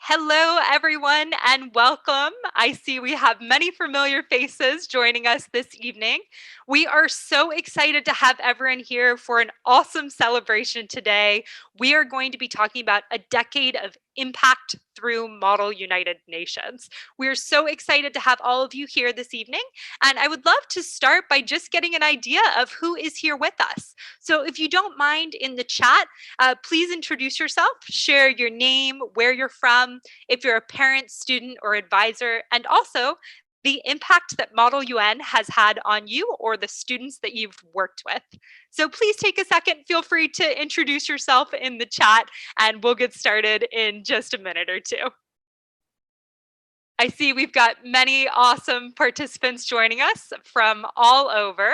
Hello, everyone, and welcome. I see we have many familiar faces joining us this evening. We are so excited to have everyone here for an awesome celebration today. We are going to be talking about a decade of impact through Model United Nations. We are so excited to have all of you here this evening, and I would love to start by just getting an idea of who is here with us. So if you don't mind in the chat, please introduce yourself, share your name, where you're from, if you're a parent, student, or advisor, and also the impact that Model UN has had on you or the students that you've worked with. So please take a second, feel free to introduce yourself in the chat, and we'll get started in just a minute or two. I see we've got many awesome participants joining us from all over.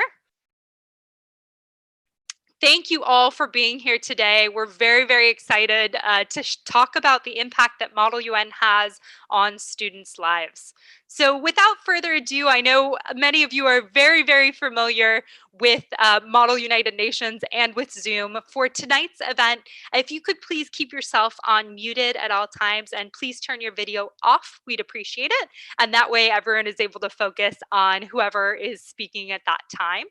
Thank you all for being here today. We're very, very excited to talk about the impact that Model UN has on students' lives. So without further ado, I know many of you are very, very familiar with Model United Nations and with Zoom. For tonight's event, if you could please keep yourself unmuted at all times and please turn your video off, we'd appreciate it. And that way everyone is able to focus on whoever is speaking at that time.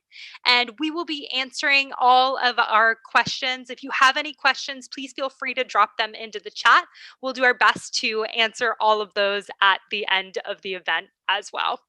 And we will be answering all of our questions. If you have any questions, please feel free to drop them into the chat. We'll do our best to answer all of those at the end of the event as well.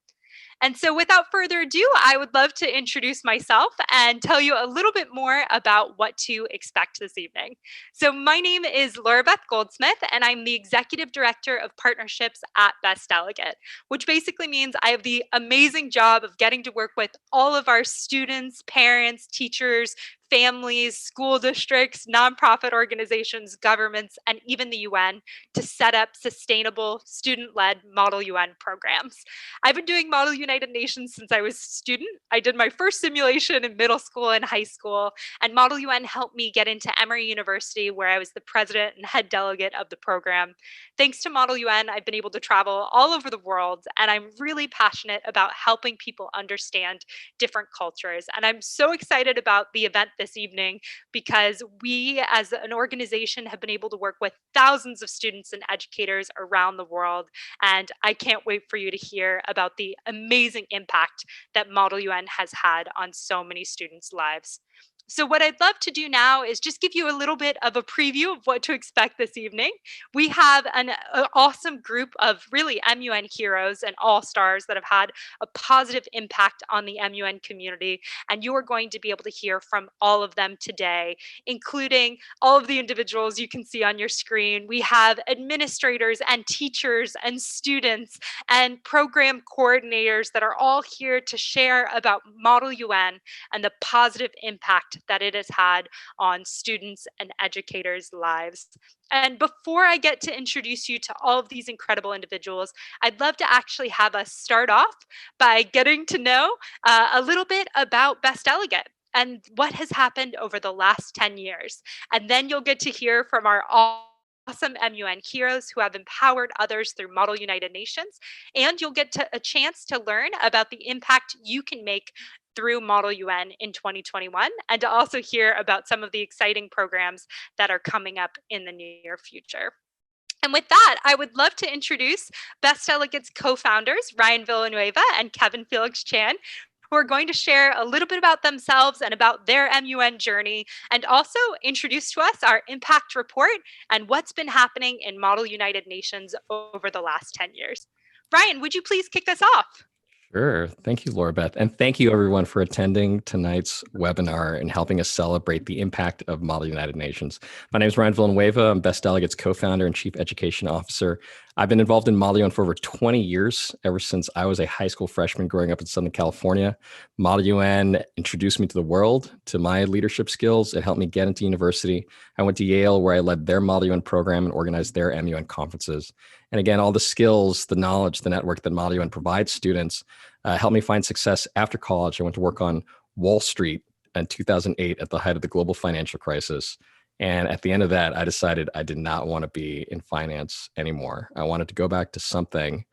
And so without further ado, I would love to introduce myself and tell you a little bit more about what to expect this evening. So my name is Laura Beth Goldsmith, and I'm the Executive Director of Partnerships at Best Delegate, which basically means I have the amazing job of getting to work with all of our students, parents, teachers, families, school districts, nonprofit organizations, governments, and even the UN to set up sustainable student-led Model UN programs. I've been doing Model United Nations since I was a student. I did my first simulation in middle school and high school, and Model UN helped me get into Emory University, where I was the president and head delegate of the program. Thanks to Model UN, I've been able to travel all over the world, and I'm really passionate about helping people understand different cultures. And I'm so excited about the event this evening because we as an organization have been able to work with thousands of students and educators around the world. And I can't wait for you to hear about the amazing impact that Model UN has had on so many students' lives. So what I'd love to do now is just give you a little bit of a preview of what to expect this evening. We have an awesome group of really MUN heroes and all-stars that have had a positive impact on the MUN community, and you are going to be able to hear from all of them today, including all of the individuals you can see on your screen. We have administrators and teachers and students and program coordinators that are all here to share about Model UN and the positive impact that it has had on students and educators' lives. And before I get to introduce you to all of these incredible individuals, I'd love to actually have us start off by getting to know a little bit about Best Delegate and what has happened over the last 10 years. And then you'll get to hear from our awesome MUN heroes who have empowered others through Model United Nations. And you'll get a chance to learn about the impact you can make through Model UN in 2021, and to also hear about some of the exciting programs that are coming up in the near future. And with that, I would love to introduce Best Delegate's co-founders, Ryan Villanueva and Kevin Felix Chan, who are going to share a little bit about themselves and about their MUN journey, and also introduce to us our impact report and what's been happening in Model United Nations over the last 10 years. Ryan, would you please kick us off? Sure. Thank you, Laura Beth. And thank you, everyone, for attending tonight's webinar and helping us celebrate the impact of Model United Nations. My name is Ryan Villanueva. I'm Best Delegate's co-founder and chief education officer. I've been involved in Model UN for over 20 years, ever since I was a high school freshman growing up in Southern California. Model UN introduced me to the world, to my leadership skills. It helped me get into university. I went to Yale, where I led their Model UN program and organized their MUN conferences. And again, all the skills, the knowledge, the network that Model UN provides students helped me find success after college. I went to work on Wall Street in 2008 at the height of the global financial crisis. And at the end of that, I decided I did not want to be in finance anymore. I wanted to go back to something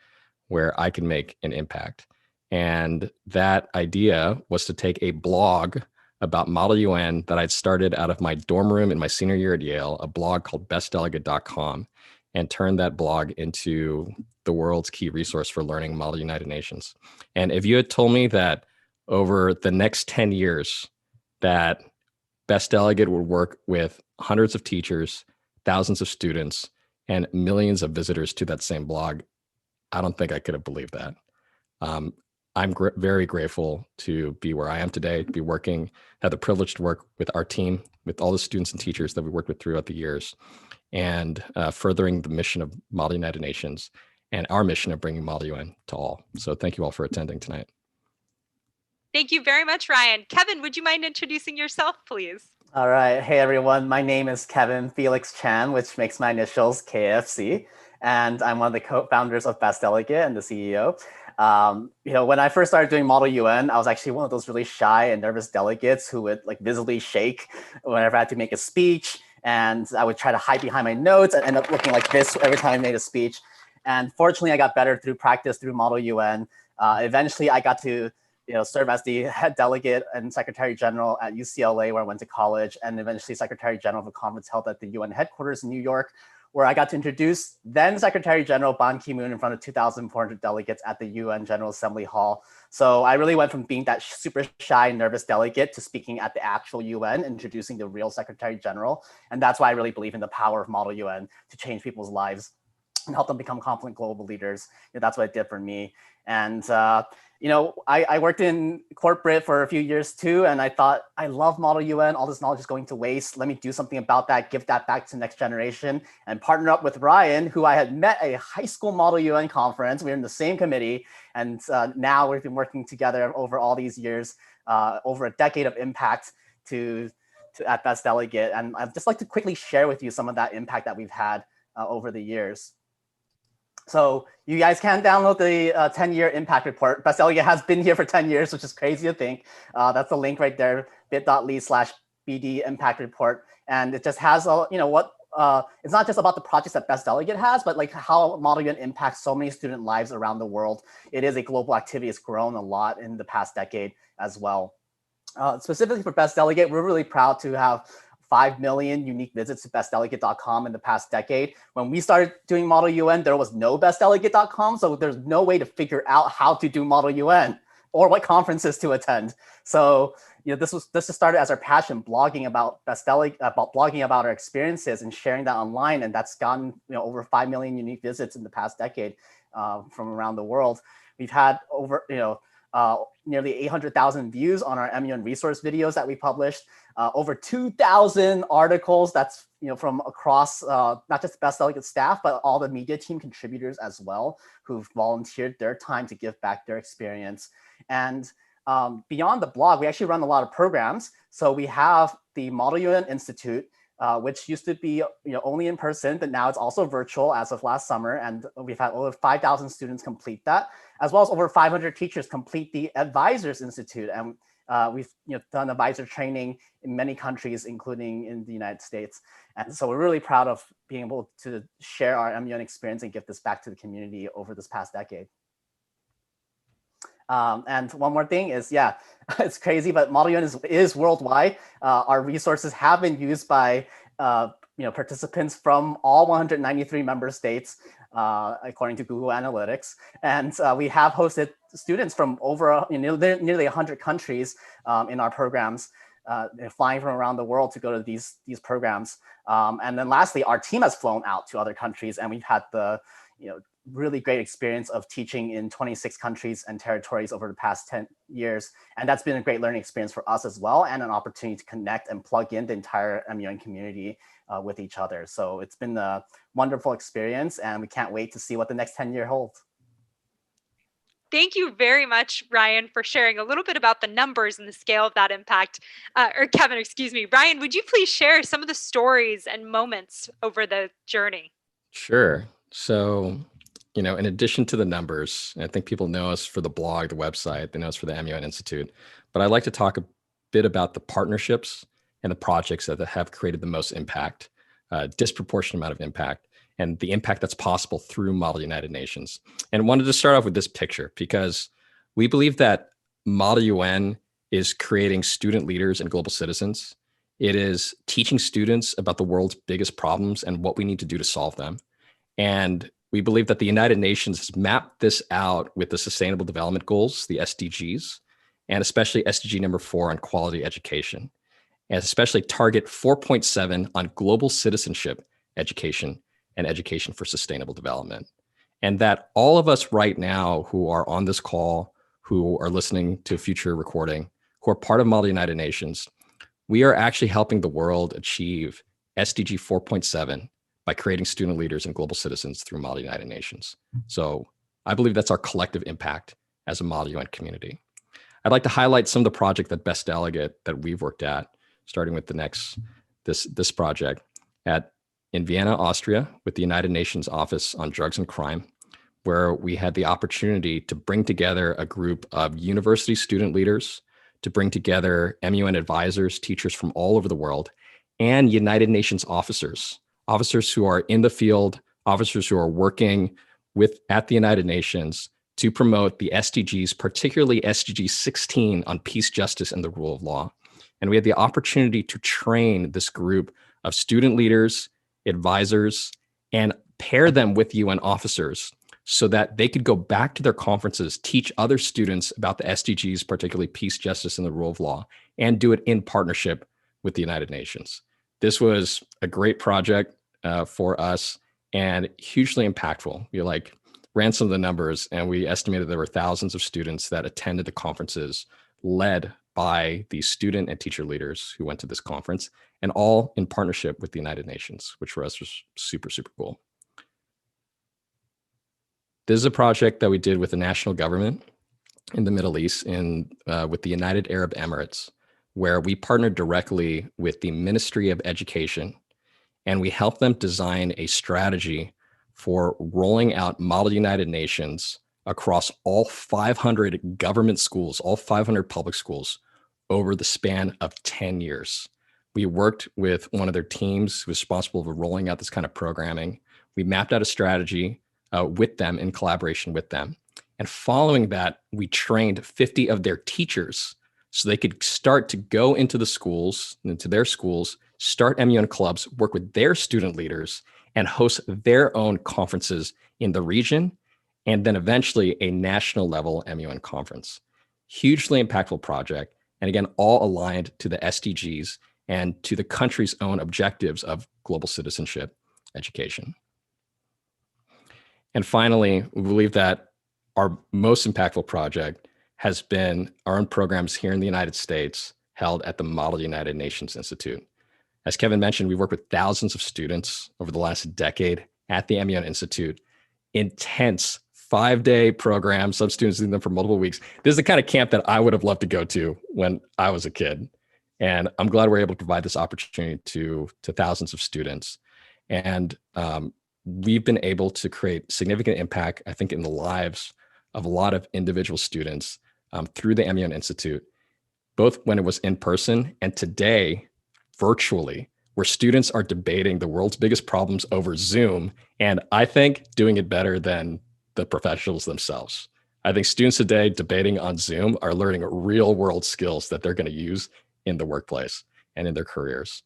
where I can make an impact. And that idea was to take a blog about Model UN that I'd started out of my dorm room in my senior year at Yale, a blog called bestdelegate.com. and turn that blog into the world's key resource for learning Model United Nations. And if you had told me that over the next 10 years that Best Delegate would work with hundreds of teachers, thousands of students, and millions of visitors to that same blog, I don't think I could have believed that. I'm very grateful to be where I am today, to be working, have the privilege to work with our team, with all the students and teachers that we worked with throughout the years, and furthering the mission of Model United Nations and our mission of bringing Model UN to all. So thank you all for attending tonight. Thank you very much, Ryan. Kevin, would you mind introducing yourself, please? All right. Hey, everyone. My name is Kevin Felix Chan, which makes my initials KFC. And I'm one of the co-founders of Best Delegate and the CEO. When I first started doing Model UN, I was actually one of those really shy and nervous delegates who would visibly shake whenever I had to make a speech. And I would try to hide behind my notes and end up looking like this every time I made a speech. And fortunately, I got better through practice through Model UN. Eventually, I got to serve as the head delegate and secretary general at UCLA, where I went to college, and eventually secretary general of a conference held at the UN headquarters in New York, where I got to introduce then Secretary General Ban Ki-moon in front of 2,400 delegates at the UN General Assembly Hall. So I really went from being that super shy, nervous delegate to speaking at the actual UN, introducing the real Secretary General. And that's why I really believe in the power of Model UN to change people's lives and help them become confident global leaders. That's what it did for me. And I worked in corporate for a few years too, and I thought, I love Model UN, all this knowledge is going to waste. Let me do something about that, give that back to the next generation, and partner up with Ryan, who I had met at a high school Model UN conference. We were in the same committee, and now we've been working together over all these years, over a decade of impact at Best Delegate. And I'd just like to quickly share with you some of that impact that we've had over the years. So you guys can download the 10-year impact report. Best Delegate has been here for 10 years, which is crazy to think. That's the link right there, bit.ly/BD impact report. And it just has, it's not just about the projects that Best Delegate has, but how Model UN impacts so many student lives around the world. It is a global activity. It's grown a lot in the past decade as well. Specifically for Best Delegate, we're really proud to have 5 million unique visits to bestdelegate.com in the past decade. When we started doing Model UN, there was no bestdelegate.com, so there's no way to figure out how to do Model UN or what conferences to attend. So this just started as our passion, blogging about Best Delegate, blogging about our experiences and sharing that online, and that's gotten over 5 million unique visits in the past decade from around the world. We've had over nearly 800,000 views on our MUN resource videos that we published, over 2,000 articles that's from across not just Best Delegate staff, but all the media team contributors as well, who've volunteered their time to give back their experience. And beyond the blog, we actually run a lot of programs. So we have the Model UN Institute, which used to be only in person, but now it's also virtual as of last summer. And we've had over 5,000 students complete that, as well as over 500 teachers complete the Advisors Institute. And we've done advisor training in many countries, including in the United States. And so we're really proud of being able to share our MUN experience and give this back to the community over this past decade. And one more thing is, it's crazy, but Model UN is worldwide. Our resources have been used by participants from all 193 member states, according to Google Analytics. And we have hosted students from over nearly 100 countries in our programs, flying from around the world to go to these programs. And then lastly, our team has flown out to other countries, and we've had the really great experience of teaching in 26 countries and territories over the past 10 years. And that's been a great learning experience for us as well, and an opportunity to connect and plug in the entire MUN community with each other. So it's been a wonderful experience, and we can't wait to see what the next 10 year holds. Thank you very much, Ryan, for sharing a little bit about the numbers and the scale of that impact. Or Kevin, excuse me. Ryan, would you please share some of the stories and moments over the journey? Sure. So, in addition to the numbers, I think people know us for the blog, the website, they know us for the MUN Institute, but I'd like to talk a bit about the partnerships and the projects that have created the most impact, disproportionate amount of impact, and the impact that's possible through Model United Nations. And wanted to start off with this picture because we believe that Model UN is creating student leaders and global citizens. It is teaching students about the world's biggest problems and what we need to do to solve them. And we believe that the United Nations has mapped this out with the Sustainable Development Goals, the SDGs, and especially SDG number 4 on quality education, and especially target 4.7 on global citizenship education and education for sustainable development. And that all of us right now who are on this call, who are listening to a future recording, who are part of Model United Nations, we are actually helping the world achieve SDG 4.7 by creating student leaders and global citizens through Model United Nations. So I believe that's our collective impact as a Model UN community. I'd like to highlight some of the projects that Best Delegate that we've worked at, starting with this project in Vienna, Austria, with the United Nations Office on Drugs and Crime, where we had the opportunity to bring together a group of university student leaders, to bring together MUN advisors, teachers from all over the world, and United Nations officers who are in the field, officers who are working at the United Nations to promote the SDGs, particularly SDG 16 on peace, justice, and the rule of law. And we had the opportunity to train this group of student leaders, advisors, and pair them with UN officers so that they could go back to their conferences, teach other students about the SDGs, particularly peace, justice, and the rule of law, and do it in partnership with the United Nations. This was a great project for us and hugely impactful. We ran some of the numbers, and we estimated there were thousands of students that attended the conferences led by the student and teacher leaders who went to this conference, and all in partnership with the United Nations, which for us was super, super cool. This is a project that we did with the national government in the Middle East with the United Arab Emirates, where we partnered directly with the Ministry of Education, and we helped them design a strategy for rolling out Model United Nations across all 500 government schools, all 500 public schools over the span of 10 years. We worked with one of their teams who was responsible for rolling out this kind of programming. We mapped out a strategy with them in collaboration with them. And following that, we trained 50 of their teachers so they could start to go into the schools, into their schools, start MUN clubs, work with their student leaders, and host their own conferences in the region, and then eventually a national level MUN conference. Hugely impactful project. And again, all aligned to the SDGs and to the country's own objectives of global citizenship education. And finally, we believe that our most impactful project has been our own programs here in the United States held at the Model United Nations Institute. As Kevin mentioned, we worked with thousands of students over the last decade at the MUN Institute. Intense 5-day programs, some students do them for multiple weeks. This is the kind of camp that I would have loved to go to when I was a kid. And I'm glad we're able to provide this opportunity to thousands of students. And we've been able to create significant impact, I think, in the lives of a lot of individual students through the MUN Institute, both when it was in person and today virtually, where students are debating the world's biggest problems over Zoom, and I think doing it better than the professionals themselves. I think students today debating on Zoom are learning real world skills that they're going to use in the workplace and in their careers.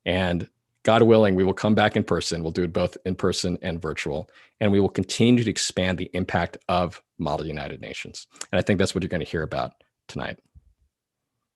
And God willing, we will come back in person. We'll do it both in person and virtual, and we will continue to expand the impact of Model United Nations. And I think that's what you're going to hear about tonight.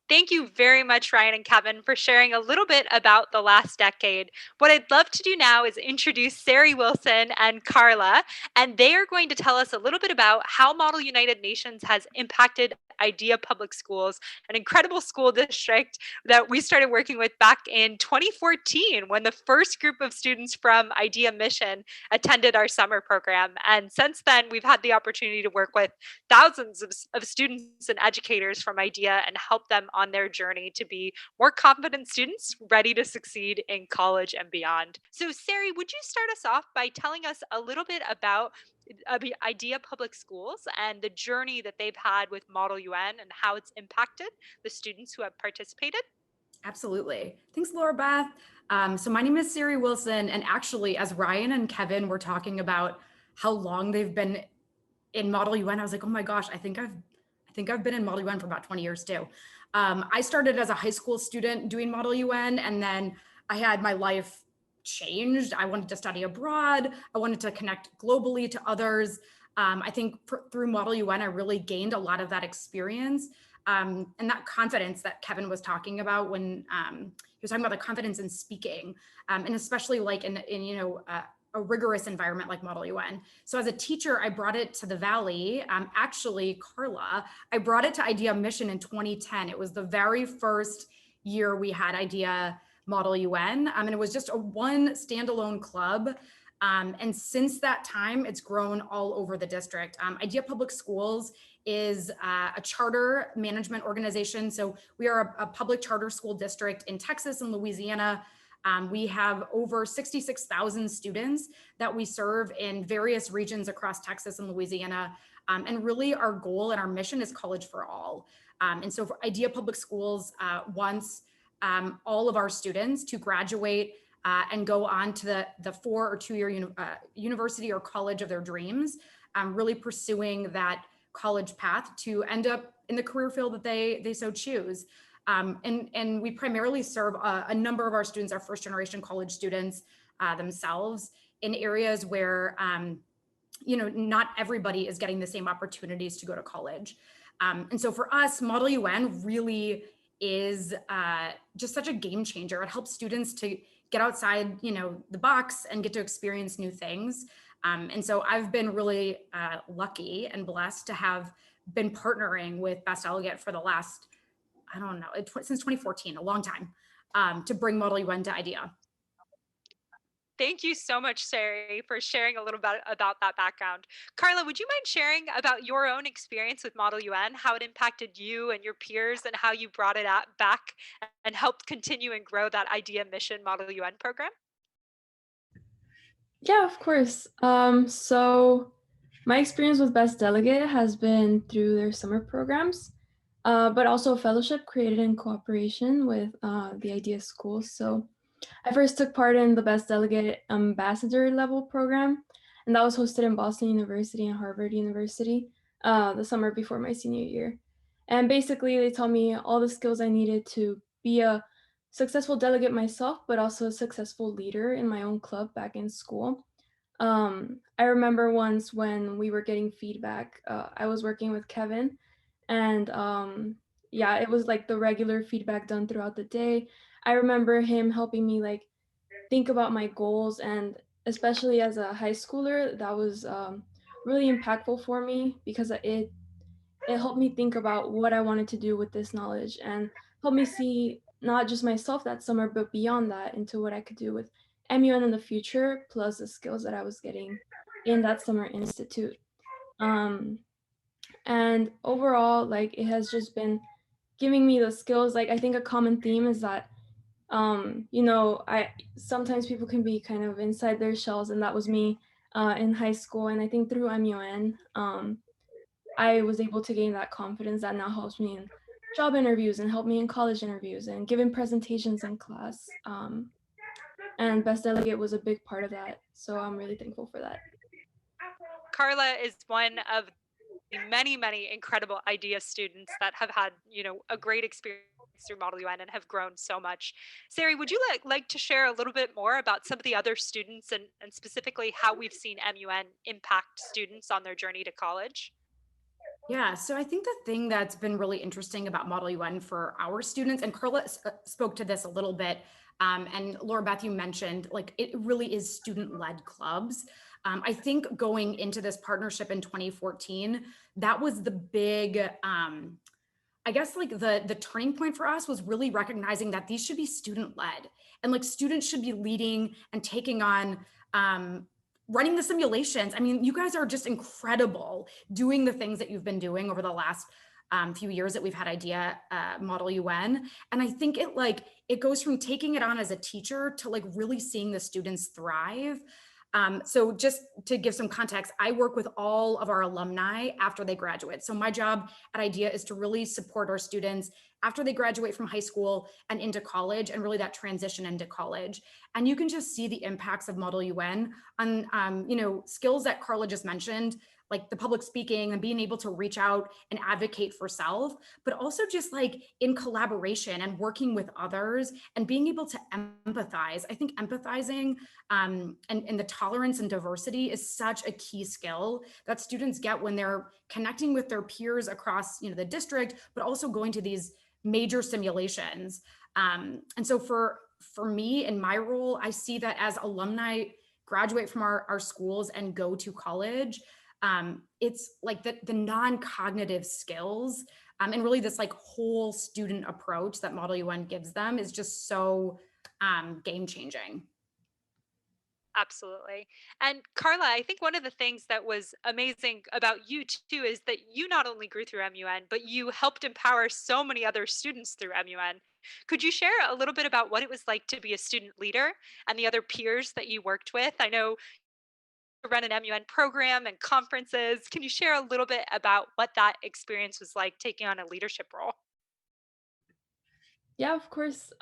Thank you very much, Ryan and Kevin, for sharing a little bit about the last decade. What I'd love to do now is introduce Sari Wilson and Carla, and they are going to tell us a little bit about how Model United Nations has impacted Idea Public Schools, an incredible school district that we started working with back in 2014 when the first group of students from Idea Mission attended our summer program. And since then, we've had the opportunity to work with thousands of students and educators from Idea and help them on their journey to be more confident students ready to succeed in college and beyond. So, Sari, would you start us off by telling us a little bit about Idea Public Schools and the journey that they've had with Model UN and how it's impacted the students who have participated? Absolutely. Thanks, Laura Beth. So my name is Sari Wilson, and actually, as Ryan and Kevin were talking about how long they've been in Model UN, I was like, oh my gosh, I think I've been in Model UN for about 20 years too. I started as a high school student doing Model UN, and then I had my life changed. I wanted to study abroad. I wanted to connect globally to others. I think through Model UN, I really gained a lot of that experience and that confidence that Kevin was talking about when he was talking about the confidence in speaking, and especially like in a rigorous environment like Model UN. So as a teacher, I brought it to the Valley. Actually, Carla, I brought it to Idea Mission in 2010. It was the very first year we had Idea Model UN, and it was just one standalone club. And since that time, it's grown all over the district. Idea Public Schools is a charter management organization. So we are a public charter school district in Texas and Louisiana. We have over 66,000 students that we serve in various regions across Texas and Louisiana. And really our goal and our mission is college for all. And so for Idea Public Schools wants all of our students to graduate and go on to the 4 or 2 year university or college of their dreams, really pursuing that college path to end up in the career field that they so choose. And we primarily serve a number of our students, our first generation college students themselves, in areas where not everybody is getting the same opportunities to go to college. And so for us, Model UN really is just such a game changer. It helps students to get outside, the box and get to experience new things. And so I've been really lucky and blessed to have been partnering with Best Delegate for the last, since 2014, a long time, to bring Model UN to Idea. Thank you so much, Sari, for sharing a little bit about that background. Carla, would you mind sharing about your own experience with Model UN, how it impacted you and your peers, and how you brought it back and helped continue and grow that Idea Mission Model UN program? Yeah, of course. So my experience with Best Delegate has been through their summer programs, but also a fellowship created in cooperation with the Idea School. So I first took part in the Best Delegate Ambassador level program, and that was hosted in Boston University and Harvard University the summer before my senior year. And basically, they taught me all the skills I needed to be a successful delegate myself, but also a successful leader in my own club back in school. I remember once when we were getting feedback, I was working with Kevin, and yeah, it was like the regular feedback done throughout the day. I remember him helping me like think about my goals, and especially as a high schooler, that was really impactful for me because it helped me think about what I wanted to do with this knowledge and helped me see not just myself that summer, but beyond that into what I could do with MUN in the future, plus the skills that I was getting in that summer institute. And overall, like it has just been giving me the skills. Like I think a common theme is that sometimes people can be kind of inside their shells, and that was me in high school. And I think through MUN, I was able to gain that confidence that now helps me in job interviews and help me in college interviews and giving presentations in class. And Best Delegate was a big part of that. So I'm really thankful for that. Carla is one of many, many incredible Idea students that have had, a great experience through Model UN and have grown so much. Sari, would you like to share a little bit more about some of the other students and specifically how we've seen MUN impact students on their journey to college? Yeah, so I think the thing that's been really interesting about Model UN for our students, and Carla spoke to this a little bit, and Laura Beth, you mentioned, like, it really is student-led clubs. I think going into this partnership in 2014, that was the big, I guess like the turning point for us was really recognizing that these should be student-led, and like students should be leading and taking on running the simulations. I mean, you guys are just incredible doing the things that you've been doing over the last few years that we've had Idea Model UN. And I think it goes from taking it on as a teacher to like really seeing the students thrive. So just to give some context, I work with all of our alumni after they graduate. So my job at Idea is to really support our students after they graduate from high school and into college, and really that transition into college. And you can just see the impacts of Model UN on, skills that Carla just mentioned, like the public speaking and being able to reach out and advocate for self, but also just like in collaboration and working with others and being able to empathize. I think empathizing and the tolerance and diversity is such a key skill that students get when they're connecting with their peers across, the district, but also going to these major simulations. And so for me in my role, I see that as alumni graduate from our schools and go to college, it's like the non-cognitive skills and really this like whole student approach that Model UN gives them is just so game changing. Absolutely. And Carla, I think one of the things that was amazing about you too is that you not only grew through MUN, but you helped empower so many other students through MUN. Could you share a little bit about what it was like to be a student leader and the other peers that you worked with? I know you run an MUN program and conferences. Can you share a little bit about what that experience was like taking on a leadership role? Yeah, of course.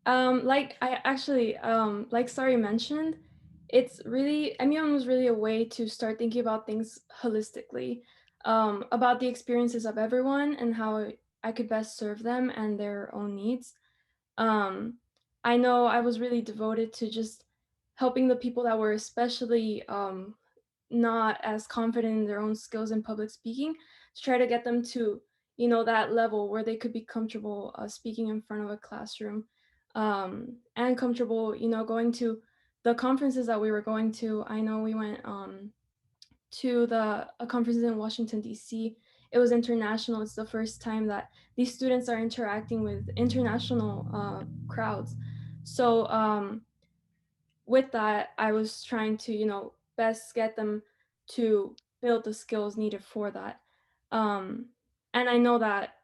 Like I actually, like Sari mentioned, it's really, MUN was really a way to start thinking about things holistically, about the experiences of everyone and how I could best serve them and their own needs. I know I was really devoted to just helping the people that were especially not as confident in their own skills in public speaking to try to get them to, that level where they could be comfortable speaking in front of a classroom and comfortable, going to the conferences that we were going to. I know we went to the conferences in Washington, D.C. It was international. It's the first time that these students are interacting with international crowds. So with that, I was trying to, best get them to build the skills needed for that. And I know that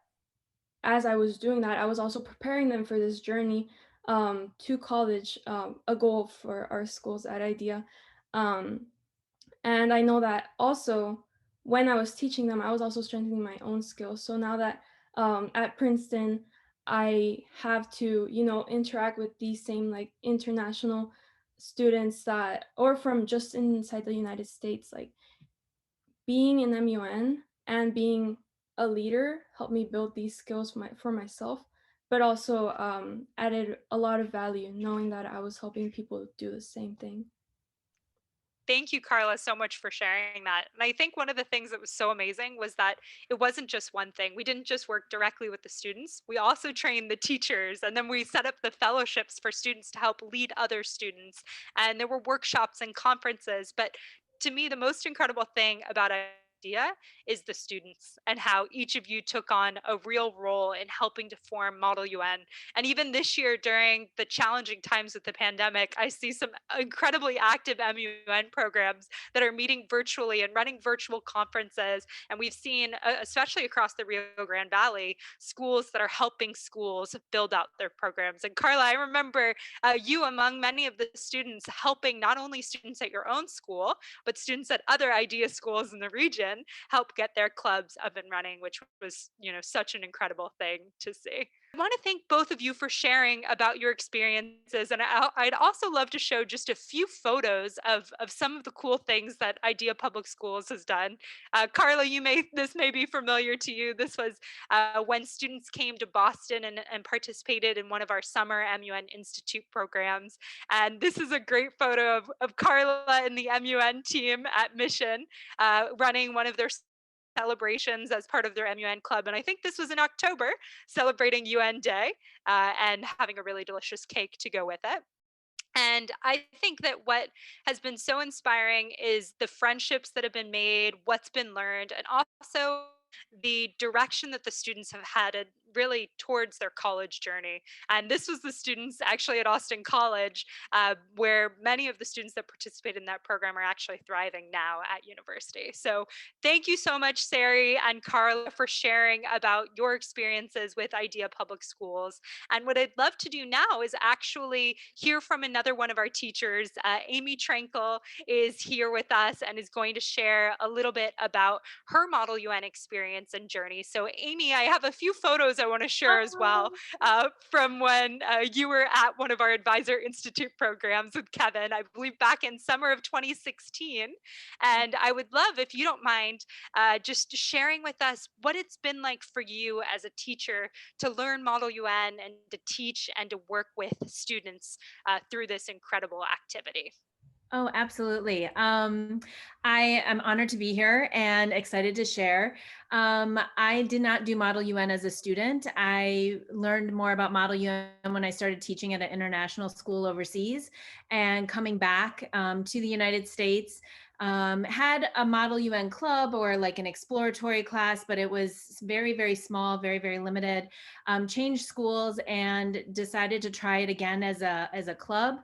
as I was doing that, I was also preparing them for this journey to college, a goal for our schools at IDEA. And I know that also when I was teaching them, I was also strengthening my own skills. So now that at Princeton, I have to, interact with these same like international students that, or from just inside the United States, like being in MUN and being a leader helped me build these skills for myself, but also added a lot of value knowing that I was helping people do the same thing. Thank you, Carla, so much for sharing that. And I think one of the things that was so amazing was that it wasn't just one thing. We didn't just work directly with the students, we also trained the teachers, and then we set up the fellowships for students to help lead other students. And there were workshops and conferences. But to me, the most incredible thing about idea is the students and how each of you took on a real role in helping to form Model UN. And even this year, during the challenging times with the pandemic, I see some incredibly active MUN programs that are meeting virtually and running virtual conferences. And we've seen, especially across the Rio Grande Valley, schools that are helping schools build out their programs. And Carla, I remember you, among many of the students, helping not only students at your own school, but students at other IDEA schools in the region help get their clubs up and running, which was, such an incredible thing to see. I want to thank both of you for sharing about your experiences. And I'd also love to show just a few photos of some of the cool things that IDEA Public Schools has done. Carla, this may be familiar to you. This was when students came to Boston and participated in one of our summer MUN Institute programs. And this is a great photo of Carla and the MUN team at Mission running one of their celebrations as part of their MUN club. And I think this was in October, celebrating UN Day and having a really delicious cake to go with it. And I think that what has been so inspiring is the friendships that have been made, what's been learned, and also the direction that the students have had really towards their college journey. And this was the students actually at Austin College, where many of the students that participate in that program are actually thriving now at university. So thank you so much, Sari and Carla, for sharing about your experiences with IDEA Public Schools. And what I'd love to do now is actually hear from another one of our teachers. Amy Trankel is here with us and is going to share a little bit about her Model UN experience and journey. So Amy, I have a few photos I want to share as well from when you were at one of our Advisor Institute programs with Kevin, I believe back in summer of 2016. And I would love, if you don't mind, just sharing with us what it's been like for you as a teacher to learn Model UN and to teach and to work with students through this incredible activity. Oh, absolutely. I am honored to be here and excited to share. I did not do Model UN as a student. I learned more about Model UN when I started teaching at an international school overseas, and coming back to the United States. Had a Model UN club or like an exploratory class, but it was very, very small, very, very limited. Changed schools and decided to try it again as a club.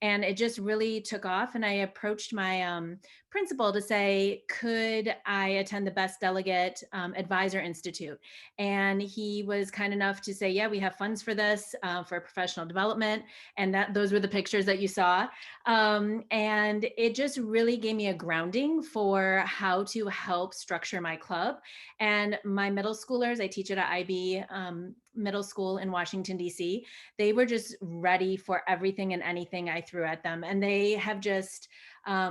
And it just really took off. And I approached my principal to say, could I attend the Best Delegate Advisor Institute? And he was kind enough to say, yeah, we have funds for this, for professional development. And those were the pictures that you saw. And it just really gave me a grounding for how to help structure my club. And my middle schoolers, I teach at an IB middle school in Washington, D.C., they were just ready for everything and anything I threw at them. And they have just,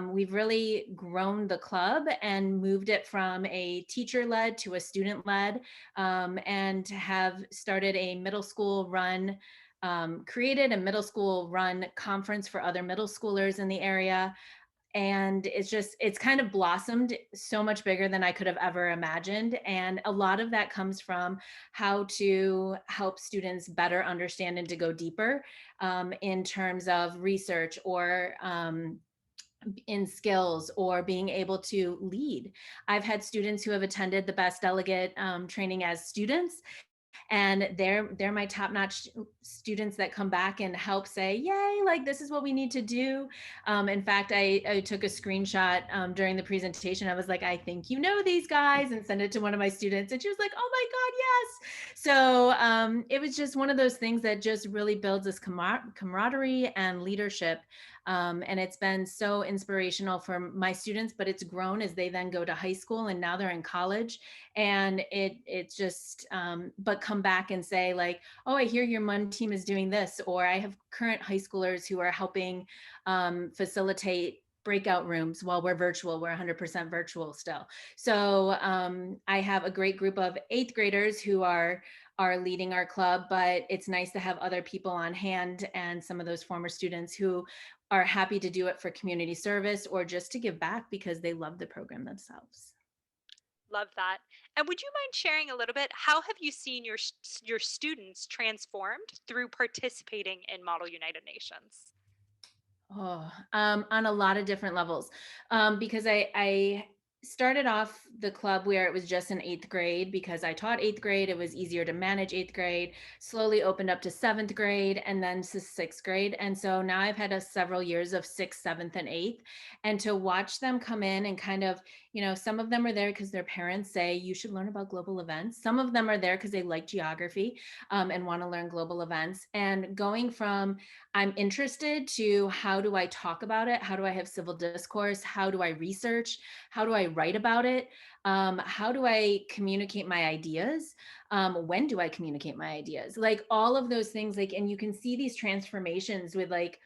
we've really grown the club and moved it from a teacher-led to a student-led, and have started a middle school run, created a middle school run conference for other middle schoolers in the area. And it's kind of blossomed so much bigger than I could have ever imagined. And a lot of that comes from how to help students better understand and to go deeper in terms of research or in skills or being able to lead. I've had students who have attended the Best Delegate training as students, and they're my top-notch students that come back and help say, yay, like this is what we need to do. In fact, I took a screenshot during the presentation. I was like, I think you know these guys, and sent it to one of my students, and she was like, oh my God, yes. So it was just one of those things that just really builds this camaraderie and leadership. And it's been so inspirational for my students, but it's grown as they then go to high school and now they're in college. And it's just, but come back and say like, oh, I hear your Mun team is doing this, or I have current high schoolers who are helping facilitate breakout rooms while we're virtual. We're 100% virtual still. So I have a great group of 8th graders who are leading our club, but it's nice to have other people on hand and some of those former students who are happy to do it for community service or just to give back because they love the program themselves. Love that. And would you mind sharing a little bit, how have you seen your students transformed through participating in Model United Nations? Oh, on a lot of different levels, because I started off the club where it was just in 8th grade because I taught 8th grade. It was easier to manage 8th grade, slowly opened up to 7th grade and then to 6th grade. And so now I've had several years of 6th, 7th, and 8th. And to watch them come in and kind of, you know, some of them are there because their parents say you should learn about global events. Some of them are there because they like geography and want to learn global events. And going from I'm interested to how do I talk about it? How do I have civil discourse? How do I research? How do I write about it? How do I communicate my ideas? When do I communicate my ideas? Like all of those things, like, and you can see these transformations with like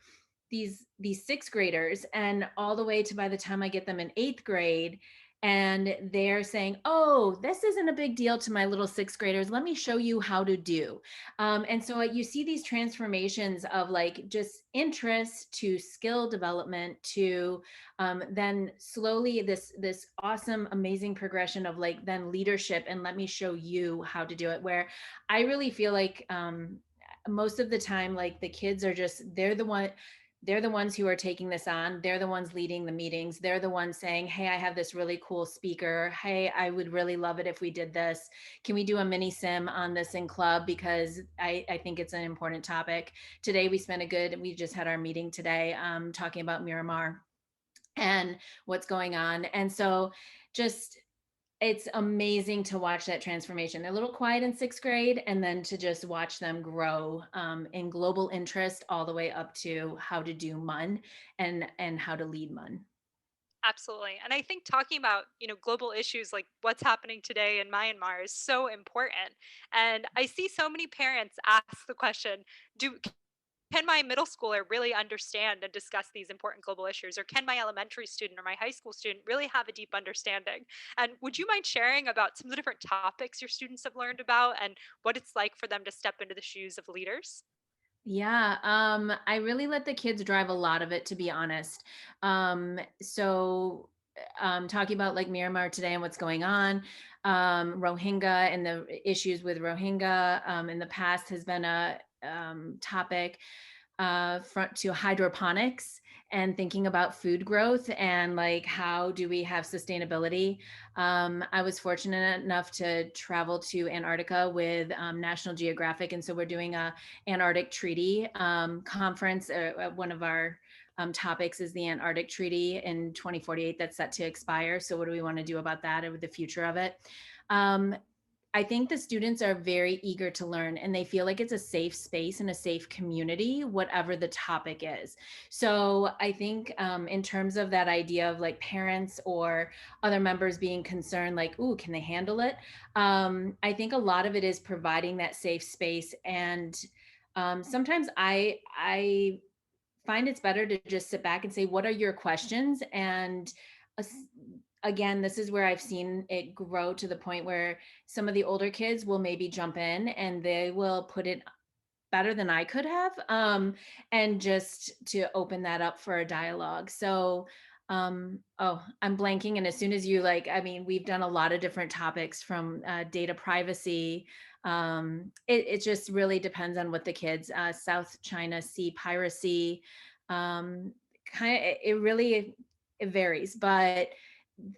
these 6th graders and all the way to by the time I get them in 8th grade, and they're saying, oh, this isn't a big deal to my little 6th graders. Let me show you how to do. And so you see these transformations of like just interest to skill development to then slowly this awesome, amazing progression of like then leadership and let me show you how to do it, where I really feel like most of the time, like the kids are just, they're the ones who are taking this on. They're the ones leading the meetings. They're the ones saying, hey, I have this really cool speaker. Hey, I would really love it if we did this. Can we do a mini sim on this in club? Because I think it's an important topic. Today we just had our meeting today talking about Miramar and what's going on. And so just, it's amazing to watch that transformation. They're a little quiet in 6th grade, and then to just watch them grow in global interest all the way up to how to do Mun and how to lead Mun. Absolutely. And I think talking about, global issues like what's happening today in Myanmar is so important. And I see so many parents ask the question, do can my middle schooler really understand and discuss these important global issues? Or can my elementary student or my high school student really have a deep understanding? And would you mind sharing about some of the different topics your students have learned about and what it's like for them to step into the shoes of leaders? Yeah, I really let the kids drive a lot of it, to be honest. Talking about like Myanmar today and what's going on, Rohingya and the issues with Rohingya in the past has been a topic. Front to hydroponics and thinking about food growth and like how do we have sustainability. I was fortunate enough to travel to Antarctica with National Geographic, and so we're doing a Antarctic Treaty conference. One of our topics is the Antarctic Treaty in 2048 that's set to expire. So what do we want to do about that or the future of it? I think the students are very eager to learn and they feel like it's a safe space and a safe community, whatever the topic is. So I think in terms of that idea of like parents or other members being concerned, like, ooh, can they handle it? I think a lot of it is providing that safe space. And sometimes I find it's better to just sit back and say, what are your questions? And again, this is where I've seen it grow to the point where some of the older kids will maybe jump in and they will put it better than I could have, and just to open that up for a dialogue. So, oh, I'm blanking. And as soon as you we've done a lot of different topics from data privacy. It just really depends on what the kids, South China Sea piracy, it varies, but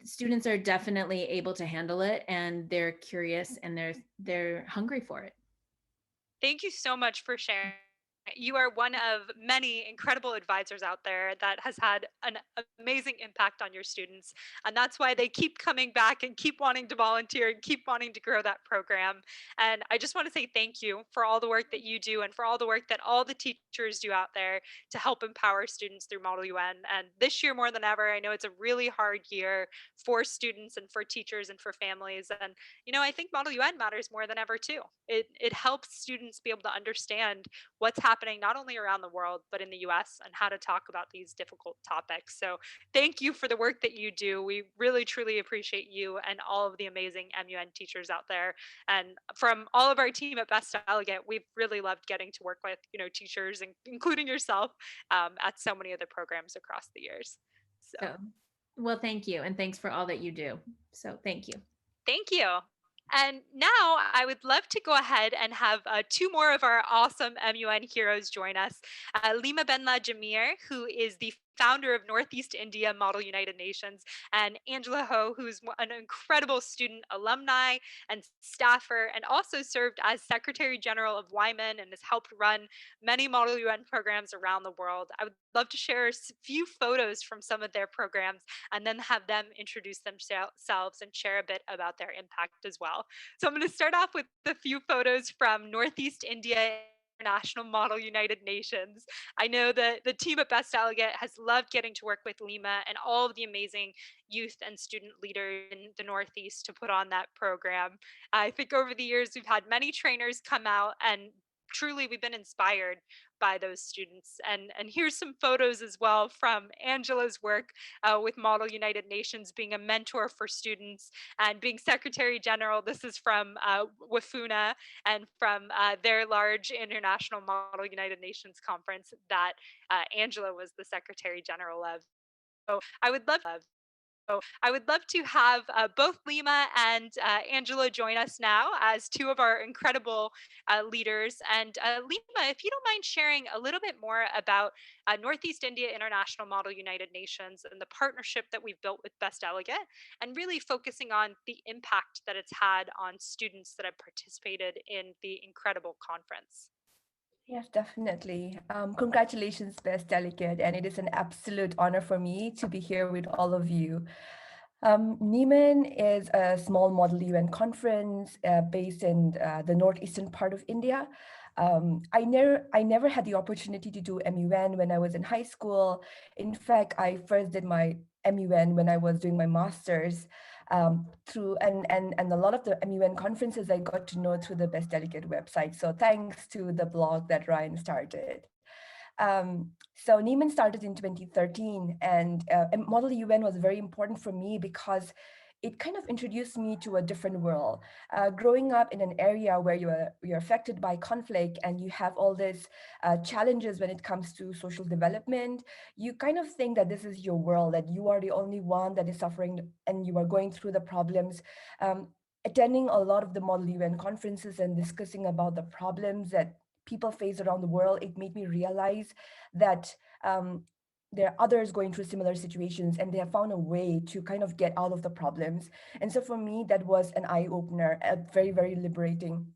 students are definitely able to handle it and they're curious and they're hungry for it. Thank you so much for sharing. You are one of many incredible advisors out there that has had an amazing impact on your students. And that's why they keep coming back and keep wanting to volunteer and keep wanting to grow that program. And I just want to say thank you for all the work that you do and for all the work that all the teachers do out there to help empower students through Model UN. And this year, more than ever, I know it's a really hard year for students and for teachers and for families. And I think Model UN matters more than ever too. It helps students be able to understand what's happening not only around the world but in the US and how to talk about these difficult topics. So thank you for the work that you do. We really truly appreciate you and all of the amazing MUN teachers out there. And from all of our team at Best Delegate, we've really loved getting to work with teachers, including yourself, at so many of the programs across the years. So well, thank you, and thanks for all that you do. So thank you. Thank you. And now I would love to go ahead and have two more of our awesome MUN heroes join us. Lima Benla Jamir, who is the founder of Northeast India Model United Nations, and Angela Ho, who's an incredible student alumni and staffer, and also served as Secretary General of Wyman and has helped run many Model UN programs around the world. I would love to share a few photos from some of their programs and then have them introduce themselves and share a bit about their impact as well. So I'm going to start off with a few photos from Northeast India International Model United Nations. I know that the team at Best Delegate has loved getting to work with Lima and all of the amazing youth and student leaders in the Northeast to put on that program. I think over the years, we've had many trainers come out and truly we've been inspired by those students. And here's some photos as well from Angela's work with Model United Nations, being a mentor for students and being Secretary General. This is from WAFUNA and from their large international Model United Nations conference that Angela was the Secretary General of. So I would love to have both Lima and Angela join us now as two of our incredible leaders. And Lima, if you don't mind sharing a little bit more about Northeast India International Model United Nations and the partnership that we've built with Best Delegate, and really focusing on the impact that it's had on students that have participated in the incredible conference. Yes, definitely. Congratulations, Best Delegate, and it is an absolute honor for me to be here with all of you. NEMAN is a small Model UN conference based in the northeastern part of India. I never had the opportunity to do MUN when I was in high school. In fact, I first did my MUN when I was doing my master's. Through and a lot of the MUN conferences I got to know through the Best Delegate website. So thanks to the blog that Ryan started. So Neiman started in 2013, and Model UN was very important for me because it kind of introduced me to a different world. Growing up in an area where you're affected by conflict and you have all these challenges when it comes to social development, you kind of think that this is your world, that you are the only one that is suffering and you are going through the problems. Attending a lot of the Model UN conferences and discussing about the problems that people face around the world, it made me realize that there are others going through similar situations and they have found a way to kind of get out of the problems. And so for me, that was an eye-opener, very, very liberating.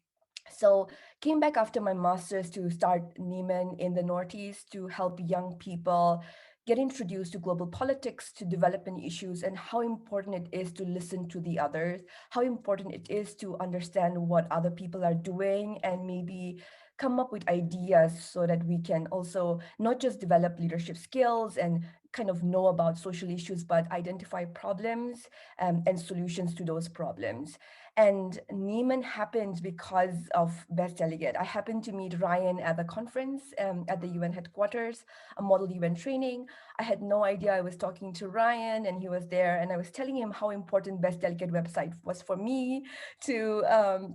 So came back after my master's to start Neiman in the Northeast to help young people get introduced to global politics, to development issues, and how important it is to listen to the others, how important it is to understand what other people are doing and maybe come up with ideas so that we can also not just develop leadership skills and kind of know about social issues, but identify problems and solutions to those problems. And Neiman happened because of Best Delegate. I happened to meet Ryan at the conference at the UN headquarters, a Model UN training. I had no idea I was talking to Ryan and he was there, and I was telling him how important Best Delegate website was for me to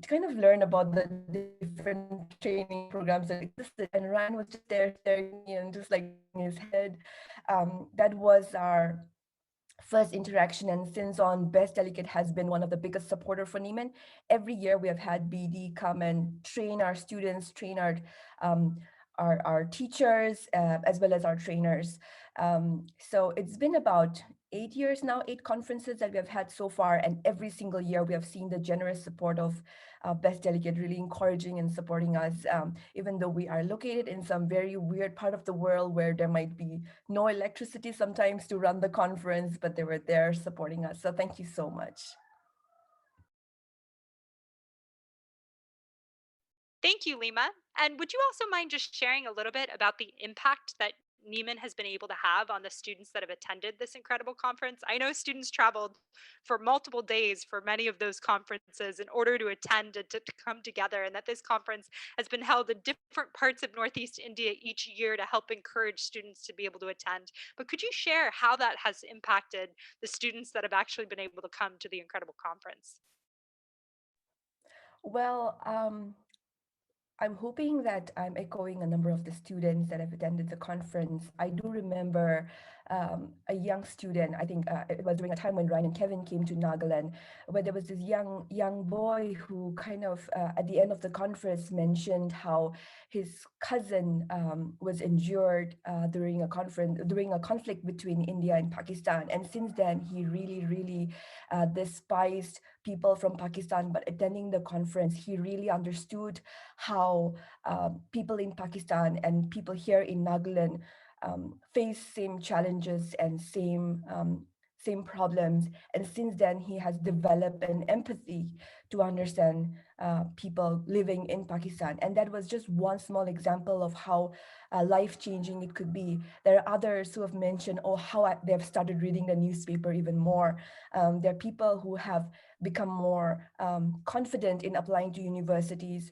kind of learn about the different training programs that existed. And Ryan was just there staring at me and just like in his head. That was our first interaction, and since on, Best Delegate has been one of the biggest supporter for Neiman. Every year we have had BD come and train our students, train our teachers, as well as our trainers. So it's been about 8 years now, 8 conferences that we have had so far, and every single year we have seen the generous support of Best Delegate really encouraging and supporting us, even though we are located in some very weird part of the world where there might be no electricity sometimes to run the conference, but they were there supporting us. So thank you so much. Thank you, Lima. And would you also mind just sharing a little bit about the impact that Neiman has been able to have on the students that have attended this incredible conference? I know students traveled for multiple days for many of those conferences in order to attend and to come together, and that this conference has been held in different parts of Northeast India each year to help encourage students to be able to attend. But could you share how that has impacted the students that have actually been able to come to the incredible conference? Well, I'm hoping that I'm echoing a number of the students that have attended the conference. I do remember a young student, I think it was during a time when Ryan and Kevin came to Nagaland, where there was this young boy who kind of, at the end of the conference, mentioned how his cousin was injured during a conflict between India and Pakistan. And since then, he really despised people from Pakistan, but attending the conference, he really understood how people in Pakistan and people here in Nagaland face same challenges and same problems. And since then, he has developed an empathy to understand people living in Pakistan. And that was just one small example of how life-changing it could be. There are others who have mentioned, how they've started reading the newspaper even more. There are people who have become more confident in applying to universities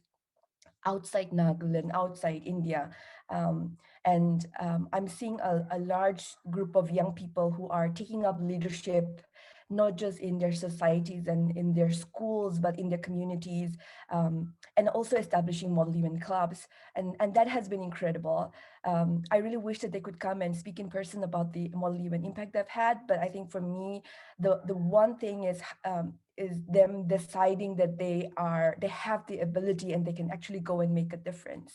outside Nagaland, outside India. I'm seeing a large group of young people who are taking up leadership, not just in their societies and in their schools, but in their communities, and also establishing Model UN clubs. And that has been incredible. I really wish that they could come and speak in person about the Model UN impact they've had. But I think for me, the one thing is them deciding that they have the ability and they can actually go and make a difference.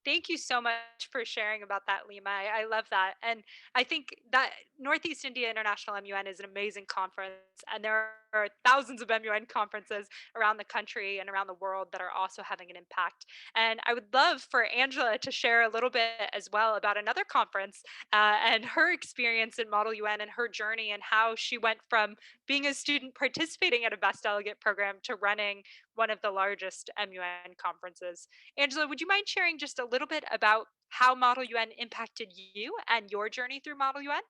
Thank you so much for sharing about that, Lima. I love that. And I think that Northeast India International MUN is an amazing conference. And there are thousands of MUN conferences around the country and around the world that are also having an impact. And I would love for Angela to share a little bit as well about another conference and her experience in Model UN and her journey and how she went from being a student participating at a Best Delegate program to running one of the largest MUN conferences. Angela, would you mind sharing just a little bit about how Model UN impacted you and your journey through Model UN?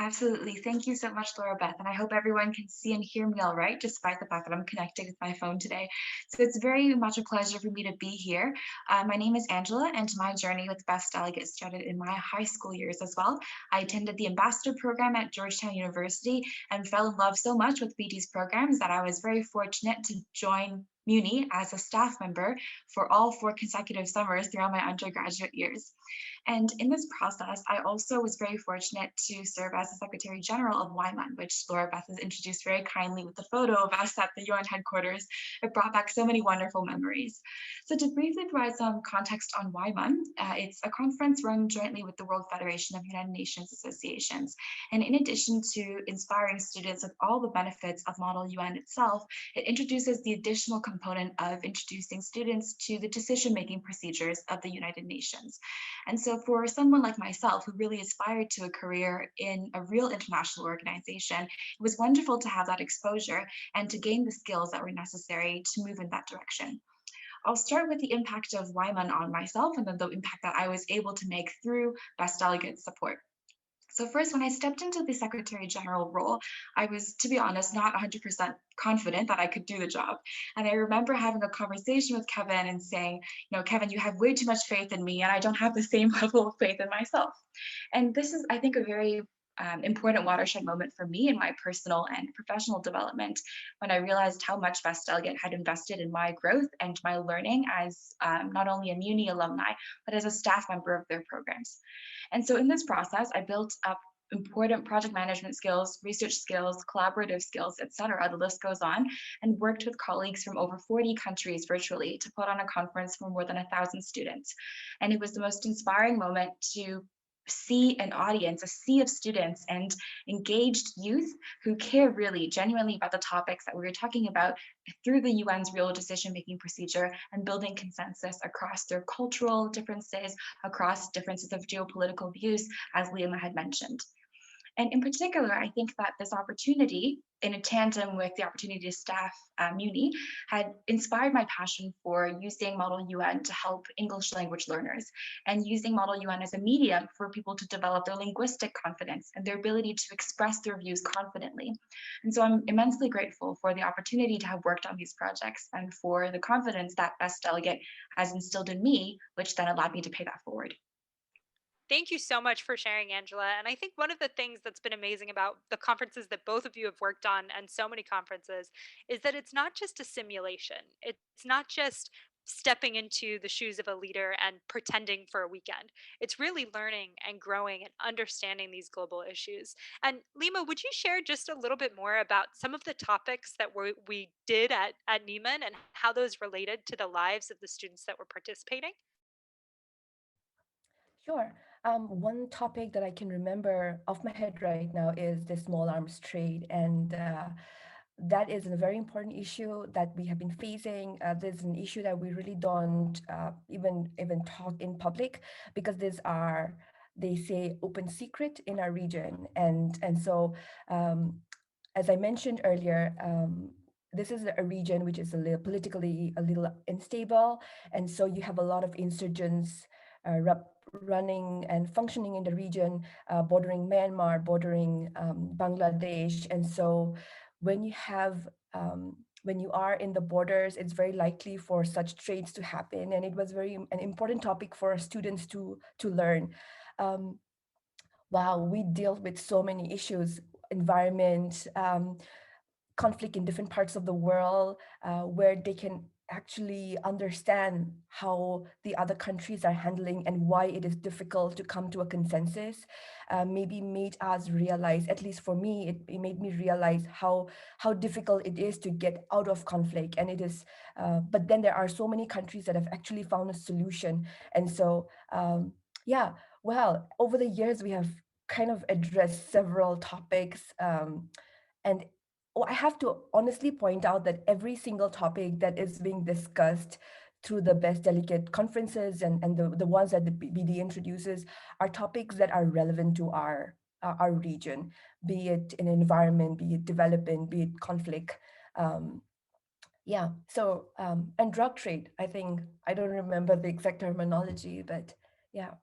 Absolutely. Thank you so much, Laura Beth. And I hope everyone can see and hear me all right, despite the fact that I'm connected with my phone today. So it's very much a pleasure for me to be here. My name is Angela, and my journey with Best Delegate started in my high school years as well. I attended the Ambassador Program at Georgetown University and fell in love so much with BD's programs that I was very fortunate to join Muni as a staff member for all 4 consecutive summers throughout my undergraduate years. And in this process, I also was very fortunate to serve as the Secretary General of Wyman, which Laura Beth has introduced very kindly with the photo of us at the UN headquarters. It brought back so many wonderful memories. So to briefly provide some context on Wyman, it's a conference run jointly with the World Federation of United Nations Associations. And in addition to inspiring students with all the benefits of Model UN itself, it introduces the additional component of introducing students to the decision-making procedures of the United Nations. And so for someone like myself who really aspired to a career in a real international organization, it was wonderful to have that exposure and to gain the skills that were necessary to move in that direction. I'll start with the impact of Wyman on myself and then the impact that I was able to make through Best Delegate support. So first, when I stepped into the Secretary General role, I was, to be honest, not 100% confident that I could do the job. And I remember having a conversation with Kevin and saying, Kevin, you have way too much faith in me and I don't have the same level of faith in myself. And this is, I think, a very important watershed moment for me in my personal and professional development when I realized how much Best Delegate had invested in my growth and my learning as not only a Muni alumni, but as a staff member of their programs. And so in this process, I built up important project management skills, research skills, collaborative skills, etc. The list goes on, and worked with colleagues from over 40 countries virtually to put on a conference for more than 1,000 students. And it was the most inspiring moment to see an audience, a sea of students and engaged youth who care really genuinely about the topics that we were talking about through the UN's real decision-making procedure and building consensus across their cultural differences, across differences of geopolitical views, as Liam had mentioned. And in particular, I think that this opportunity, in a tandem with the opportunity to staff Muni, had inspired my passion for using Model UN to help English language learners and using Model UN as a medium for people to develop their linguistic confidence and their ability to express their views confidently. And so I'm immensely grateful for the opportunity to have worked on these projects and for the confidence that Best Delegate has instilled in me, which then allowed me to pay that forward. Thank you so much for sharing, Angela. And I think one of the things that's been amazing about the conferences that both of you have worked on, and so many conferences, is that it's not just a simulation. It's not just stepping into the shoes of a leader and pretending for a weekend. It's really learning and growing and understanding these global issues. And Lima, would you share just a little bit more about some of the topics that we did at Neiman and how those related to the lives of the students that were participating? Sure. One topic that I can remember off my head right now is the small arms trade. And that is a very important issue that we have been facing. There's an issue that we really don't even talk in public because these are, they say, open secret in our region. And so, as I mentioned earlier, this is a region which is a little politically a little unstable. And so you have a lot of insurgents running and functioning in the region, bordering Myanmar, bordering Bangladesh. And so when you have when you are in the borders, it's very likely for such trades to happen. And it was an important topic for our students to learn. Wow, we deal with so many issues, environment, conflict in different parts of the world, where they can actually understand how the other countries are handling and why it is difficult to come to a consensus. Maybe made us realize, at least for me, it made me realize how difficult it is to get out of conflict. And it is, but then there are so many countries that have actually found a solution. And so, yeah, well, over the years, we have kind of addressed several topics, and I have to honestly point out that every single topic that is being discussed through the Best Delegate conferences and the ones that the BD introduces are topics that are relevant to our region, be it in environment, be it development, be it conflict. Yeah, so, and drug trade, I think, I don't remember the exact terminology, but yeah.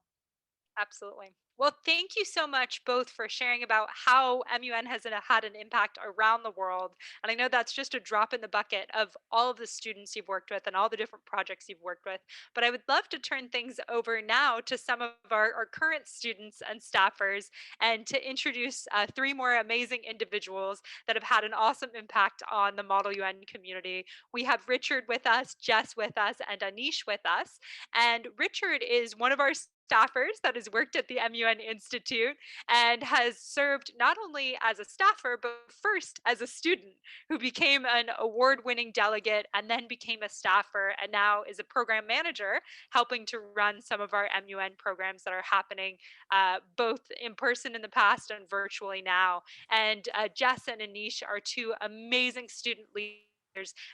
Absolutely. Well, thank you so much both for sharing about how MUN has had an impact around the world. And I know that's just a drop in the bucket of all of the students you've worked with and all the different projects you've worked with. But I would love to turn things over now to some of our current students and staffers and to introduce three more amazing individuals that have had an awesome impact on the Model UN community. We have Richard with us, Jess with us, and Anish with us. And Richard is one of our staffers that has worked at the MUN Institute and has served not only as a staffer, but first as a student who became an award winning delegate and then became a staffer and now is a program manager helping to run some of our MUN programs that are happening both in person in the past and virtually now. And Jess and Anish are two amazing student leaders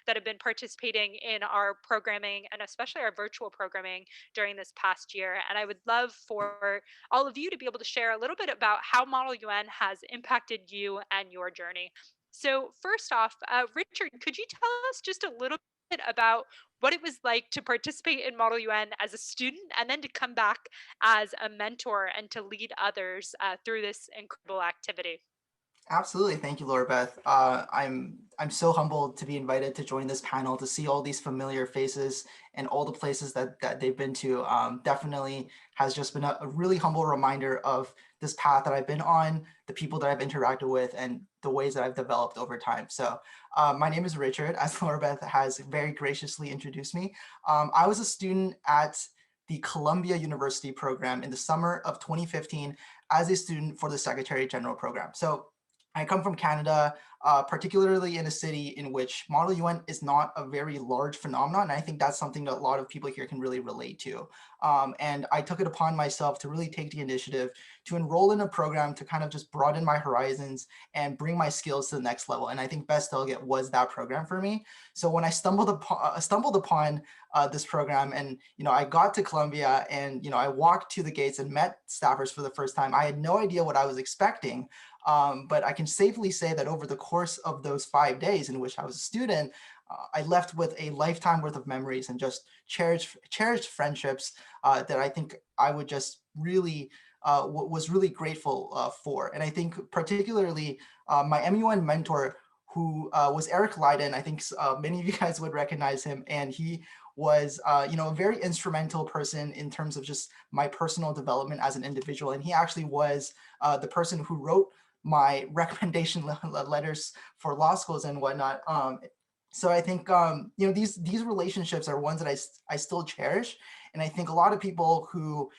that have been participating in our programming and especially our virtual programming during this past year. And I would love for all of you to be able to share a little bit about how Model UN has impacted you and your journey. So, first off, Richard, could you tell us just a little bit about what it was like to participate in Model UN as a student and then to come back as a mentor and to lead others through this incredible activity? Absolutely. Thank you, Laura Beth. I'm so humbled to be invited to join this panel, to see all these familiar faces and all the places that they've been to. Definitely has just been a really humble reminder of this path that I've been on, the people that I've interacted with, and the ways that I've developed over time. So my name is Richard, as Laura Beth has very graciously introduced me. I was a student at the Columbia University program in the summer of 2015 as a student for the Secretary General program. So I come from Canada, particularly in a city in which Model UN is not a very large phenomenon. And I think that's something that a lot of people here can really relate to. And I took it upon myself to really take the initiative to enroll in a program to kind of just broaden my horizons and bring my skills to the next level. And I think Best Delegate was that program for me. So when I stumbled upon this program, and I got to Columbia, and I walked to the gates and met staffers for the first time, I had no idea what I was expecting. But I can safely say that over the course of those 5 days in which I was a student, I left with a lifetime worth of memories and just cherished friendships that I think I would just really was really grateful for. And I think particularly my MUN mentor, who was Eric Leiden. I think many of you guys would recognize him, and he was a very instrumental person in terms of just my personal development as an individual. And he actually was the person who wrote my recommendation letters for law schools and whatnot. So I think these relationships are ones that I still cherish, and I think a lot of people who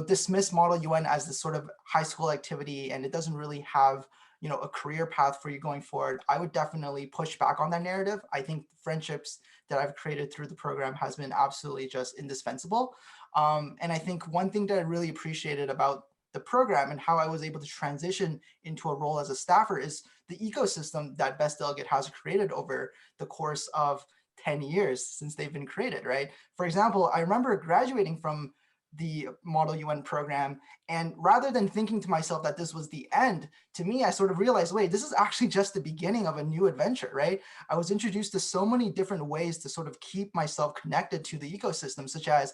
dismiss Model UN as this sort of high school activity and it doesn't really have a career path for you going forward, I would definitely push back on that narrative. I think the friendships that I've created through the program has been absolutely just indispensable. And I think one thing that I really appreciated about the program and how I was able to transition into a role as a staffer is the ecosystem that Best Delegate has created over the course of 10 years since they've been created, right? For example, I remember graduating from the Model UN program, and rather than thinking to myself that this was the end, to me, I sort of realized, wait, this is actually just the beginning of a new adventure, right? I was introduced to so many different ways to sort of keep myself connected to the ecosystem, such as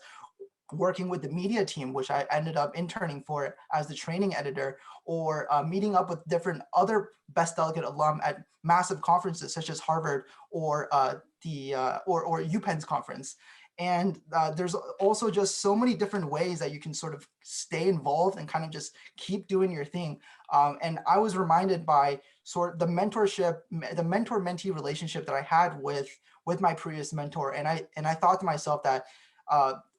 working with the media team, which I ended up interning for as the training editor, or meeting up with different other Best Delegate alum at massive conferences such as Harvard or UPenn's conference. And there's also just so many different ways that you can sort of stay involved and kind of just keep doing your thing. And I was reminded by sort of the mentorship, the mentor-mentee relationship that I had with my previous mentor. And I thought to myself that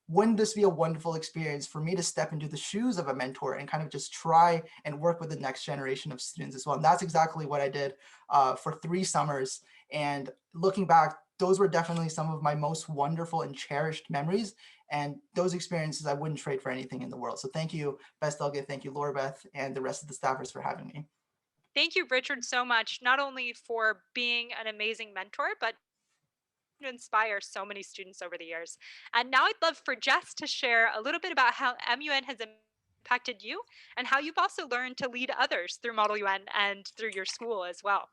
wouldn't this be a wonderful experience for me to step into the shoes of a mentor and kind of just try and work with the next generation of students as well. And that's exactly what I did for 3 summers. And looking back, those were definitely some of my most wonderful and cherished memories. And those experiences I wouldn't trade for anything in the world. So thank you, Best Delegate, thank you, Laura Beth, and the rest of the staffers for having me. Thank you, Richard, so much, not only for being an amazing mentor, but to inspire so many students over the years. And now I'd love for Jess to share a little bit about how MUN has impacted you and how you've also learned to lead others through Model UN and through your school as well.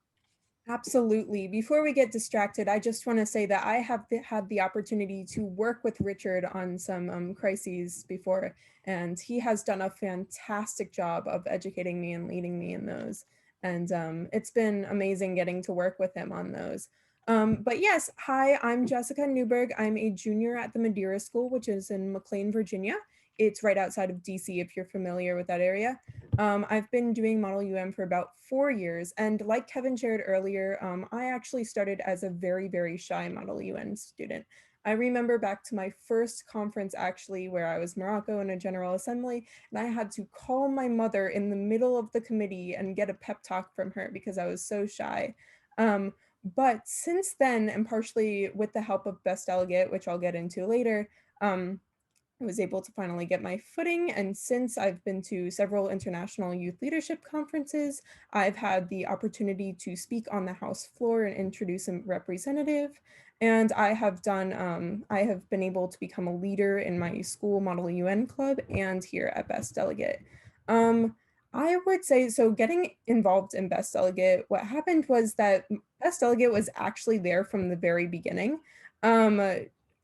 Absolutely. Before we get distracted, I just want to say that I have had the opportunity to work with Richard on some crises before, and he has done a fantastic job of educating me and leading me in those. And it's been amazing getting to work with him on those. But yes, hi, I'm Jessica Newberg. I'm a junior at the Madeira School, which is in McLean, Virginia. It's right outside of DC, if you're familiar with that area. I've been doing Model UM for about 4 years, and like Kevin shared earlier, I actually started as a very, very shy Model UN student. I remember back to my first conference actually where I was Morocco in a General Assembly, and I had to call my mother in the middle of the committee and get a pep talk from her because I was so shy. But since then, and partially with the help of Best Delegate, which I'll get into later, I was able to finally get my footing, and since I've been to several international youth leadership conferences, I've had the opportunity to speak on the House floor and introduce a representative, and I have been able to become a leader in my school Model UN club and here at Best Delegate. I would say, so getting involved in Best Delegate, what happened was that Best Delegate was actually there from the very beginning.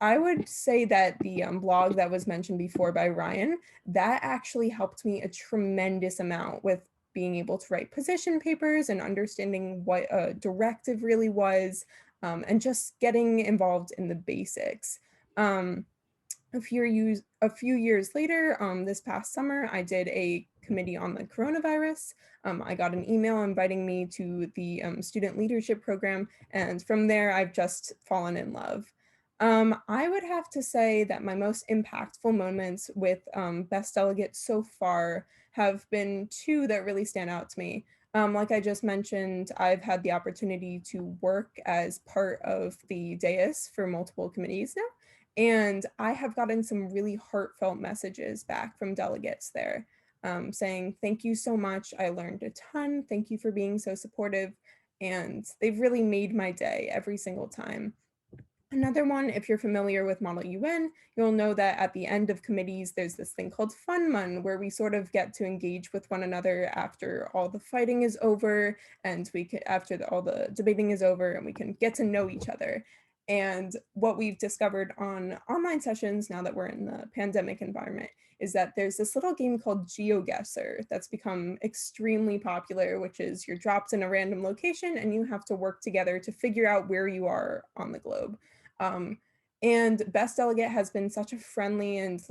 I would say that the blog that was mentioned before by Ryan, that actually helped me a tremendous amount with being able to write position papers and understanding what a directive really was, and just getting involved in the basics. A few years later, this past summer, I did a committee on the coronavirus. I got an email inviting me to the student leadership program, and from there, I've just fallen in love. I would have to say that my most impactful moments with Best Delegate so far have been two that really stand out to me. Like I just mentioned, I've had the opportunity to work as part of the dais for multiple committees now, and I have gotten some really heartfelt messages back from delegates there saying, thank you so much, I learned a ton, thank you for being so supportive, and they've really made my day every single time. Another one, if you're familiar with Model UN, you'll know that at the end of committees, there's this thing called Fun Mun, where we sort of get to engage with one another after all the fighting is over, and all the debating is over, and we can get to know each other. And what we've discovered on online sessions, now that we're in the pandemic environment, is that there's this little game called Geoguesser that's become extremely popular, which is you're dropped in a random location and you have to work together to figure out where you are on the globe. And Best Delegate has been such a friendly and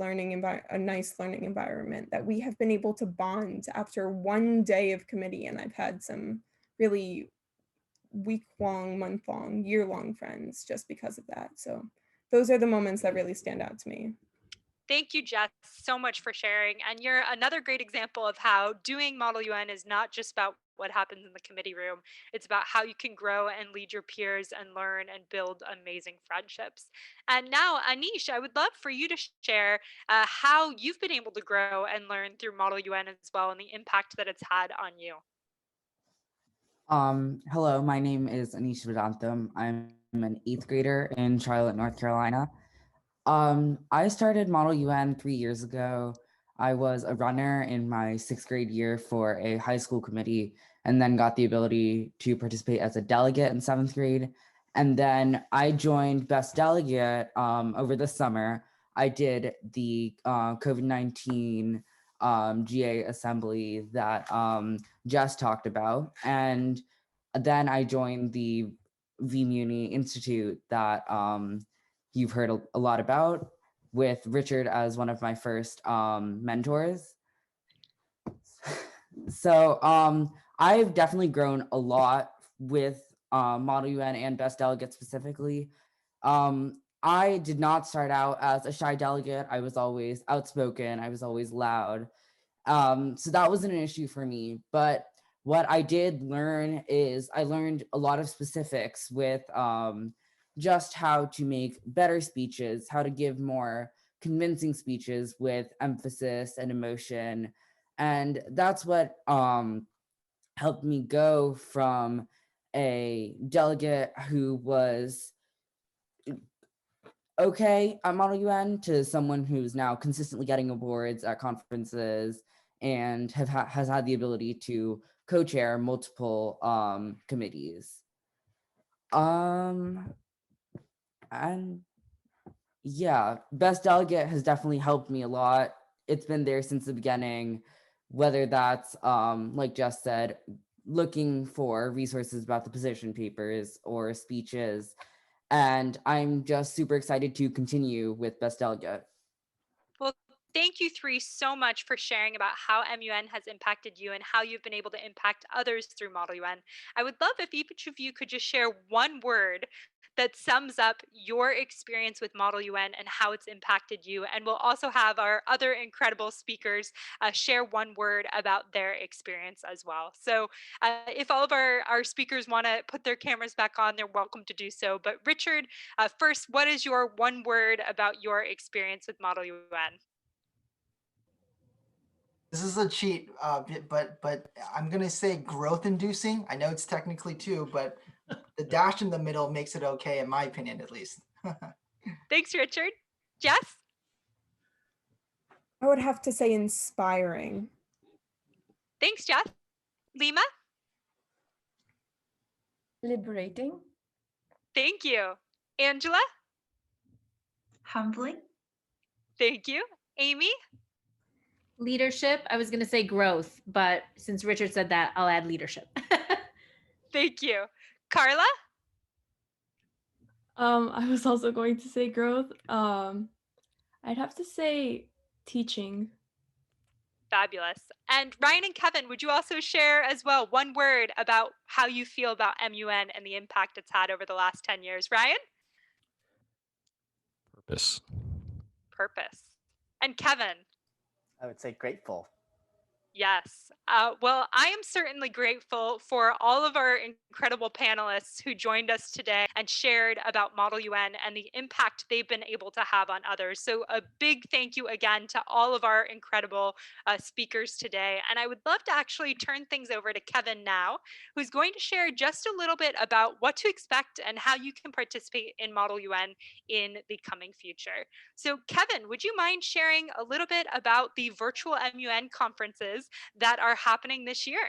a nice learning environment that we have been able to bond after one day of committee, and I've had some really week-long, month-long, year-long friends just because of that. So those are the moments that really stand out to me. Thank you, Jess, so much for sharing. And you're another great example of how doing Model UN is not just about what happens in the committee room. It's about how you can grow and lead your peers and learn and build amazing friendships. And now, Anish, I would love for you to share how you've been able to grow and learn through Model UN as well and the impact that it's had on you. Hello, my name is Anish Vedantam. I'm an 8th grader in Charlotte, North Carolina. I started Model UN 3 years ago. I was a runner in my 6th grade year for a high school committee, and then got the ability to participate as a delegate in 7th grade. And then I joined Best Delegate over the summer. I did the COVID-19 GA assembly that Jess talked about. And then I joined the VMuni Institute that you've heard a lot about, with Richard as one of my first mentors. So I've definitely grown a lot with Model UN and Best Delegate specifically. I did not start out as a shy delegate. I was always outspoken. I was always loud. So that wasn't an issue for me. But what I did learn is I learned a lot of specifics with just how to make better speeches, how to give more convincing speeches with emphasis and emotion. And that's what helped me go from a delegate who was okay at Model UN to someone who's now consistently getting awards at conferences and has had the ability to co-chair multiple committees. And yeah, Best Delegate has definitely helped me a lot. It's been there since the beginning, whether that's like Jess said, looking for resources about the position papers or speeches. And I'm just super excited to continue with Best Delegate. Well, thank you three so much for sharing about how MUN has impacted you and how you've been able to impact others through Model UN. I would love if each of you could just share one word that sums up your experience with Model UN and how it's impacted you. And we'll also have our other incredible speakers share one word about their experience as well. So if all of our speakers want to put their cameras back on, they're welcome to do so. But Richard, first, what is your one word about your experience with Model UN? This is a cheat, but I'm gonna say growth inducing. I know it's technically two, but the dash in the middle makes it okay, in my opinion, at least. Thanks, Richard. Jess? I would have to say inspiring. Thanks, Jess. Lima? Liberating. Thank you. Angela? Humbling. Thank you. Amy? Leadership. I was going to say growth, but since Richard said that, I'll add leadership. Thank you. Carla? I was also going to say growth. I'd have to say teaching. Fabulous. And Ryan and Kevin, would you also share as well one word about how you feel about MUN and the impact it's had over the last 10 years? Ryan? Purpose. Purpose. And Kevin? I would say grateful. Yes. Well, I am certainly grateful for all of our incredible panelists who joined us today and shared about Model UN and the impact they've been able to have on others. So a big thank you again to all of our incredible speakers today. And I would love to actually turn things over to Kevin now, who's going to share just a little bit about what to expect and how you can participate in Model UN in the coming future. So Kevin, would you mind sharing a little bit about the virtual MUN conferences that are happening this year?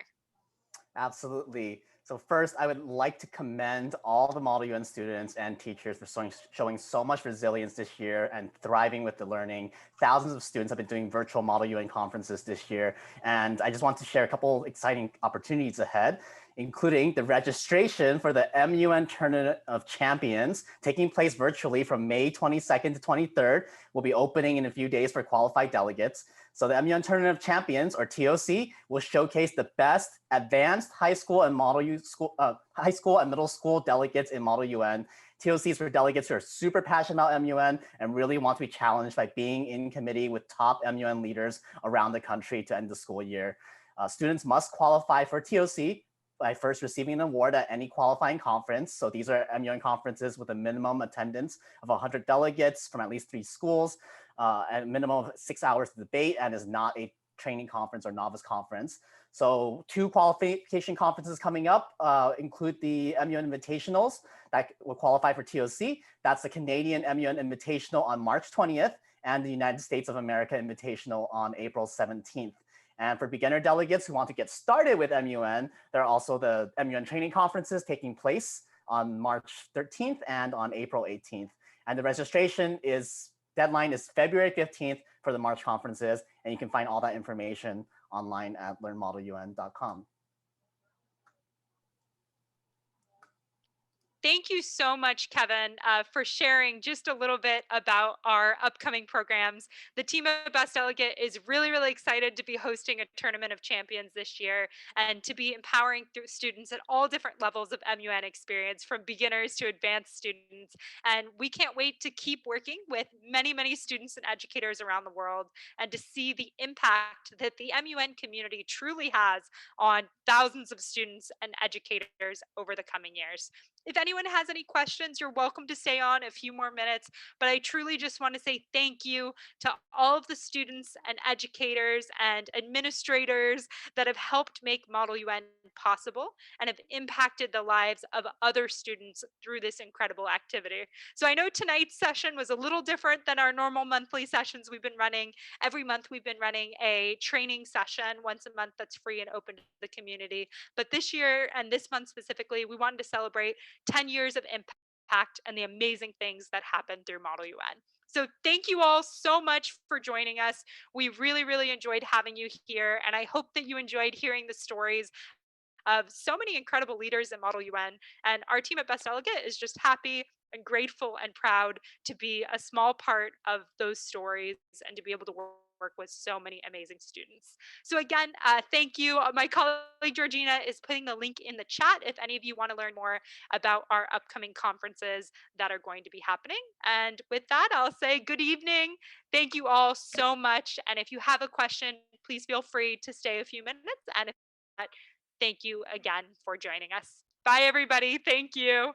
Absolutely. So first, I would like to commend all the Model UN students and teachers for showing so much resilience this year and thriving with the learning. Thousands of students have been doing virtual Model UN conferences this year. And I just want to share a couple exciting opportunities ahead, including the registration for the MUN Tournament of Champions taking place virtually from May 22nd to 23rd. Will be opening in a few days for qualified delegates. So the MUN Tournament of Champions, or TOC, will showcase the best advanced high school and high school and middle school delegates in Model UN. TOCs for delegates who are super passionate about MUN and really want to be challenged by being in committee with top MUN leaders around the country to end the school year. Students must qualify for TOC by first receiving an award at any qualifying conference. So these are MUN conferences with a minimum attendance of 100 delegates from at least 3 schools, and a minimum of 6 hours to debate, and is not a training conference or novice conference. So 2 qualification conferences coming up include the MUN Invitationals that will qualify for TOC. That's the Canadian MUN Invitational on March 20th and the United States of America Invitational on April 17th. And for beginner delegates who want to get started with MUN, there are also the MUN training conferences taking place on March 13th and on April 18th. And the registration deadline is February 15th for the March conferences, and you can find all that information online at learnmodelun.com. Thank you so much, Kevin, for sharing just a little bit about our upcoming programs. The team at Best Delegate is really, really excited to be hosting a Tournament of Champions this year and to be empowering students at all different levels of MUN experience, from beginners to advanced students. And we can't wait to keep working with many, many students and educators around the world and to see the impact that the MUN community truly has on thousands of students and educators over the coming years. If anyone has any questions, you're welcome to stay on a few more minutes, but I truly just want to say thank you to all of the students and educators and administrators that have helped make Model UN possible and have impacted the lives of other students through this incredible activity. So I know tonight's session was a little different than our normal monthly sessions we've been running. Every month we've been running a training session once a month that's free and open to the community. But this year and this month specifically, we wanted to celebrate 10 10 years of impact and the amazing things that happen through Model UN. So thank you all so much for joining us. We really, really enjoyed having you here, and I hope that you enjoyed hearing the stories of so many incredible leaders in Model UN. And our team at Best Delegate is just happy and grateful and proud to be a small part of those stories and to be able to work with so many amazing students. So again, thank you. My colleague Georgina is putting the link in the chat if any of you want to learn more about our upcoming conferences that are going to be happening. And with that, I'll say good evening. Thank you all so much. And if you have a question, please feel free to stay a few minutes. And if not, thank you again for joining us. Bye, everybody. Thank you.